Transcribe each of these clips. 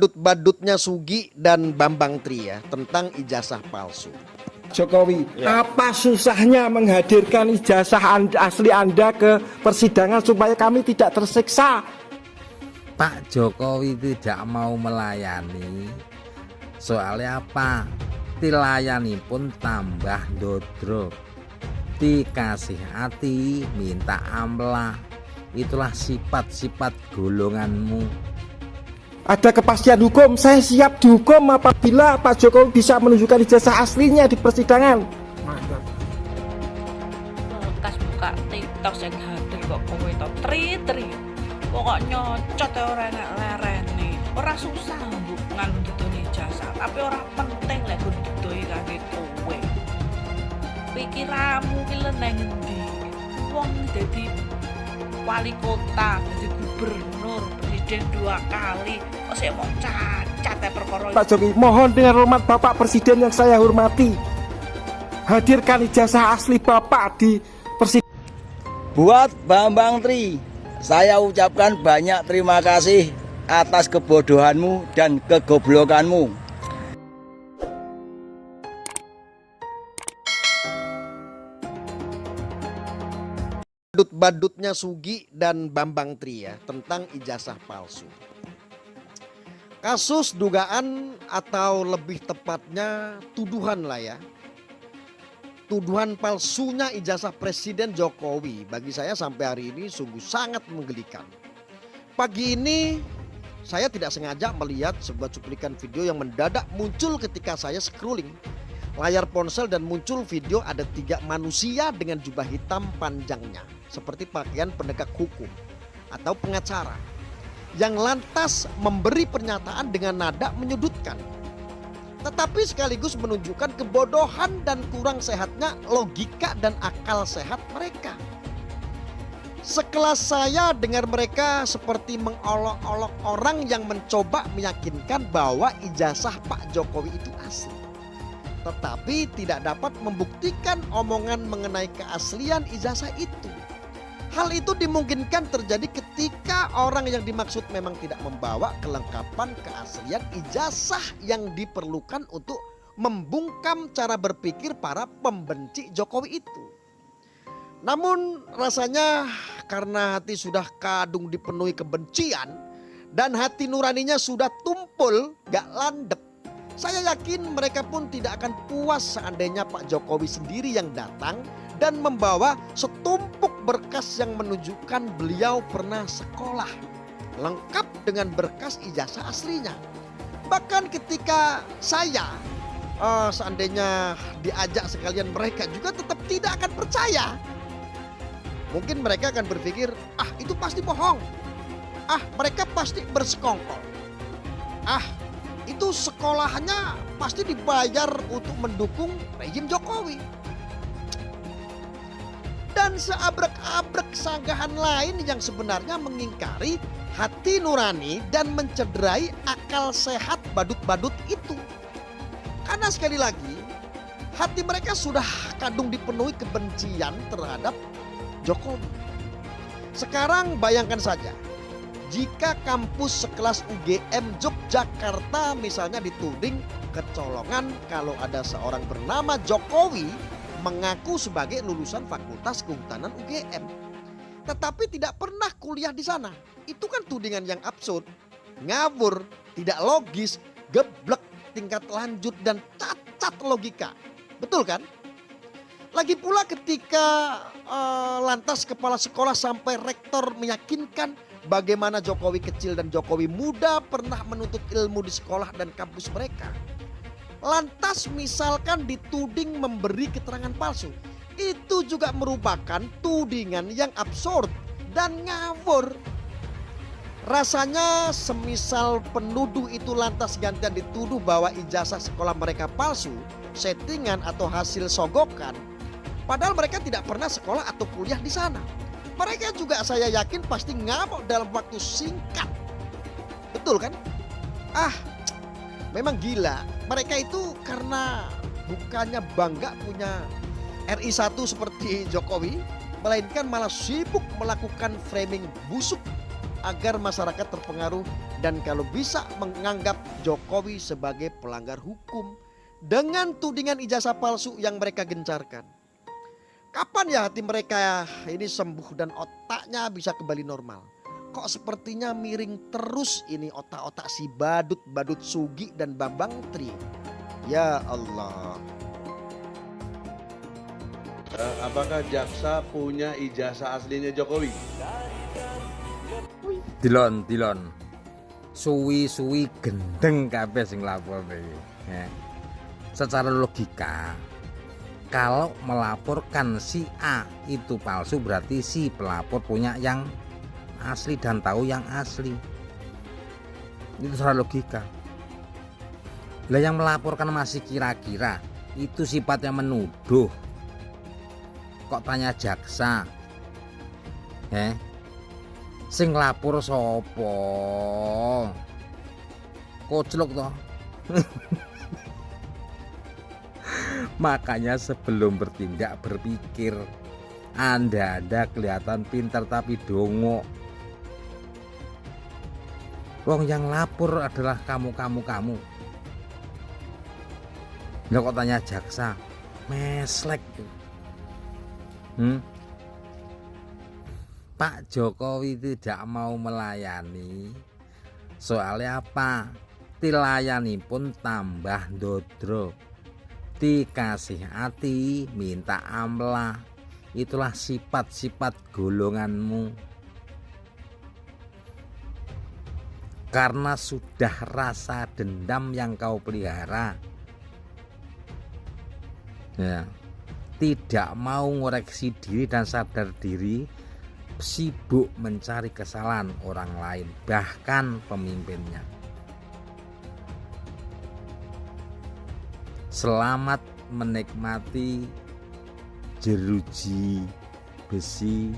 badut-badutnya Sugi dan Bambang Tri ya tentang ijazah palsu. Jokowi, apa susahnya menghadirkan ijazah asli Anda ke persidangan supaya kami tidak tersiksa? Pak Jokowi tidak mau melayani. Soalnya apa? Dilayani pun tambah dodro. Dikasih hati, minta amlah. Itulah sifat-sifat golonganmu. Ada kepastian hukum, saya siap dihukum apabila Pak Jokowi bisa menunjukkan ijazah aslinya di persidangan. Kas buka TikTok sing hadir kok kowe to tri-tri. Pokok nyocot ya ora enak lerene. Ora susah mbok nganggo didoni ijazah, tapi ora penting lek kudu didoi kangge kowe. Pikiranmu ki leneng endi? Wong dadi wali kota, dadi gubernur, presiden 2 kali, kok sik mau cacat ya perkara. Pak Jokowi, mohon dengan hormat Bapak Presiden yang saya hormati, hadirkan ijazah asli Bapak di persidangan. Buat Bambang Tri, saya ucapkan banyak terima kasih atas kebodohanmu dan kegoblokanmu. Badut-badutnya Sugi dan Bambang Tri ya tentang ijazah palsu. Kasus dugaan atau lebih tepatnya tuduhan lah ya. Tuduhan palsunya ijazah Presiden Jokowi bagi saya sampai hari ini sungguh sangat menggelikan. Pagi ini saya tidak sengaja melihat sebuah cuplikan video yang mendadak muncul ketika saya scrolling layar ponsel dan muncul video ada 3 manusia dengan jubah hitam panjangnya seperti pakaian penegak hukum atau pengacara yang lantas memberi pernyataan dengan nada menyudutkan, tetapi sekaligus menunjukkan kebodohan dan kurang sehatnya logika dan akal sehat mereka. Sekelas saya dengar mereka seperti mengolok-olok orang yang mencoba meyakinkan bahwa ijazah Pak Jokowi itu asli, tetapi tidak dapat membuktikan omongan mengenai keaslian ijazah itu. Hal itu dimungkinkan terjadi ketika orang yang dimaksud memang tidak membawa kelengkapan keaslian ijazah yang diperlukan untuk membungkam cara berpikir para pembenci Jokowi itu. Namun rasanya karena hati sudah kadung dipenuhi kebencian dan hati nuraninya sudah tumpul gak landep, saya yakin mereka pun tidak akan puas seandainya Pak Jokowi sendiri yang datang dan membawa setumpuk berkas yang menunjukkan beliau pernah sekolah, lengkap dengan berkas ijazah aslinya. Bahkan ketika saya seandainya diajak sekalian, mereka juga tetap tidak akan percaya. Mungkin mereka akan berpikir, ah itu pasti bohong, ah mereka pasti bersekongkol, ah itu sekolahnya pasti dibayar untuk mendukung rejim Jokowi. Dan seabrek-abrek sanggahan lain yang sebenarnya mengingkari hati nurani dan mencederai akal sehat badut-badut itu. Karena sekali lagi hati mereka sudah kadung dipenuhi kebencian terhadap Jokowi. Sekarang bayangkan saja, jika kampus sekelas UGM Yogyakarta misalnya dituding kecolongan kalau ada seorang bernama Jokowi mengaku sebagai lulusan Fakultas Kehutanan UGM, tetapi tidak pernah kuliah di sana. Itu kan tudingan yang absurd, ngawur, tidak logis, geblek tingkat lanjut dan cacat logika. Betul kan? Lagi pula ketika lantas kepala sekolah sampai rektor meyakinkan bagaimana Jokowi kecil dan Jokowi muda pernah menuntut ilmu di sekolah dan kampus mereka, lantas misalkan dituding memberi keterangan palsu, itu juga merupakan tudingan yang absurd dan ngawur. Rasanya semisal penuduh itu lantas gantian dituduh bahwa ijazah sekolah mereka palsu, settingan atau hasil sogokan, padahal mereka tidak pernah sekolah atau kuliah di sana. Mereka juga saya yakin pasti ngamuk dalam waktu singkat. Betul kan? Memang gila. Mereka itu karena bukannya bangga punya RI 1 seperti Jokowi, melainkan malah sibuk melakukan framing busuk agar masyarakat terpengaruh dan kalau bisa menganggap Jokowi sebagai pelanggar hukum dengan tudingan ijazah palsu yang mereka gencarkan. Kapan ya hati mereka ini sembuh dan otaknya bisa kembali normal? Kok sepertinya miring terus ini otak-otak si badut-badut Sugi dan Bambang Tri. Ya Allah. Apakah jaksa punya ijazah aslinya Jokowi? Dilon suwi gendeng kabeh sing lapor iki. Secara logika, kalau melaporkan si A itu palsu, berarti si pelapor punya yang asli dan tahu yang asli. Itu secara logika. Lah yang melaporkan masih kira-kira, itu sifatnya menuduh. Kok tanya jaksa? Sing lapor sopo? Koclok toh. Makanya sebelum bertindak berpikir. Anda kelihatan pintar tapi dongo. Wong yang lapor adalah kamu. Lah kok tanya jaksa? Meslek. Pak Jokowi tidak mau melayani. Soalnya apa? Dilayani pun tambah dodro. Dikasih hati, minta amlah. Itulah sifat-sifat golonganmu. Karena sudah rasa dendam yang kau pelihara. Ya. Tidak mau ngoreksi diri dan sadar diri, sibuk mencari kesalahan orang lain, bahkan pemimpinnya. Selamat menikmati jeruji besi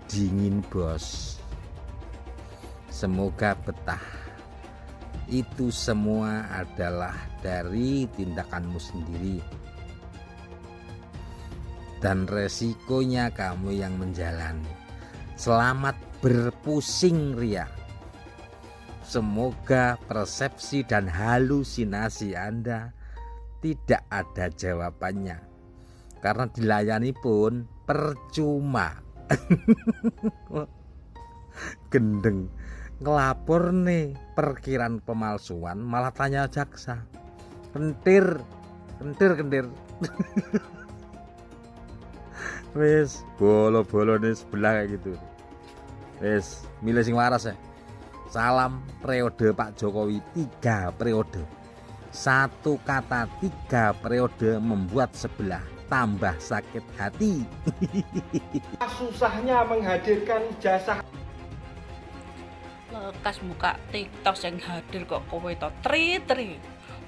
dingin bos. Semoga betah. Itu semua adalah dari tindakanmu sendiri. Dan resikonya kamu yang menjalani. Selamat berpusing ria. Semoga persepsi dan halusinasi Anda tidak ada jawabannya. Karena dilayani pun percuma. Gendeng. Ngelapor nih perkiraan pemalsuan malah tanya jaksa. Kentir. Wes bolo nih sebelah kayak gitu. Wes milih sing waras ya. Salam periode Pak Jokowi 3 periode. Satu kata 3 periode membuat sebelah tambah sakit hati. Susahnya menghadirkan ijazah. Lekas buka TikTok yang hadir kok kowe to tri.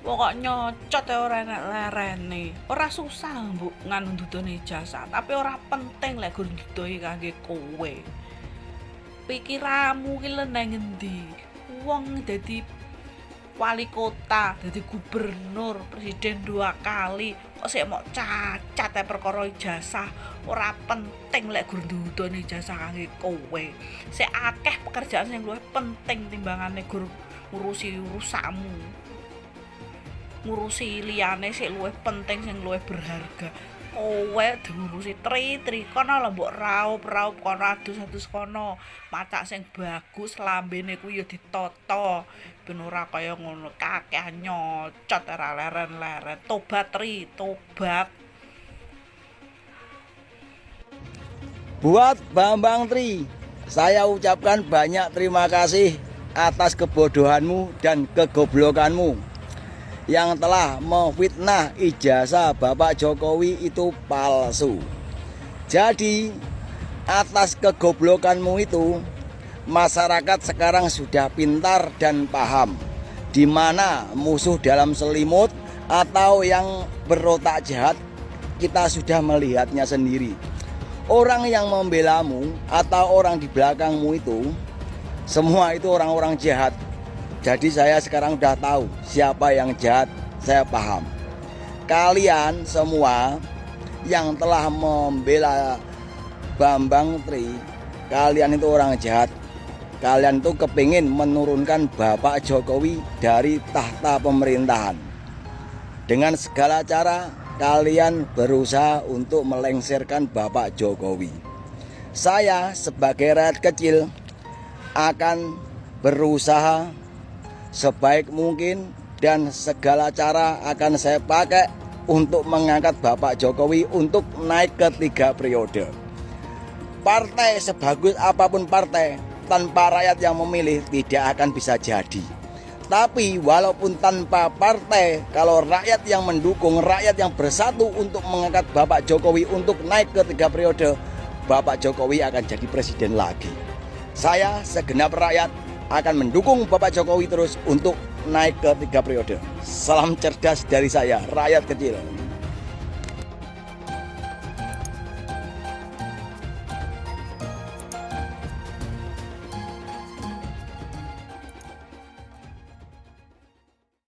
Wong kok nyocot ya ora enak lerene. Ora susah mbok nganu dudone ijazah, tapi ora penting lek gur didoi kangge kowe. Pikiranmu ki nang ngendi? Wong dadi wali kota, dadi gubernur, presiden 2 kali, kok sik mok cacat ya perkara ijazah. Ora penting lek gur dudone ijazah kangge kowe. Sik akeh pekerjaan sing luwih penting timbangane gur ngurusi urusakmu. Ngurusi liyane sik luwih penting, sing luwih berharga. Kowe diurusi tri kono lho mbok raup kono adus kono. Macak sing bagus lambene kuwi ya ditata ben ora kaya ngono kakeh nyocot ora leren-leren. Tobat tri, tobat. Buat Bambang Tri, saya ucapkan banyak terima kasih atas kebodohanmu dan kegoblokanmu yang telah memfitnah ijazah Bapak Jokowi itu palsu. Jadi atas kegoblokanmu itu masyarakat sekarang sudah pintar dan paham di mana musuh dalam selimut atau yang berotak jahat. Kita sudah melihatnya sendiri. Orang yang membelamu atau orang di belakangmu itu semua itu orang-orang jahat. Jadi saya sekarang udah tahu siapa yang jahat, saya paham. Kalian semua yang telah membela Bambang Tri, kalian itu orang jahat. kalian tuh kepingin menurunkan Bapak Jokowi dari tahta pemerintahan. Dengan segala cara kalian berusaha untuk melengsarkan Bapak Jokowi. Saya sebagai rakyat kecil akan berusaha sebaik mungkin dan segala cara akan saya pakai untuk mengangkat Bapak Jokowi untuk naik ke 3 periode. Partai sebagus apapun partai, tanpa rakyat yang memilih tidak akan bisa jadi. Tapi walaupun tanpa partai, kalau rakyat yang mendukung, rakyat yang bersatu untuk mengangkat Bapak Jokowi untuk naik ke 3 periode, Bapak Jokowi akan jadi presiden lagi. Saya segenap rakyat akan mendukung Bapak Jokowi terus untuk naik ke 3 periode. Salam cerdas dari saya, rakyat kecil.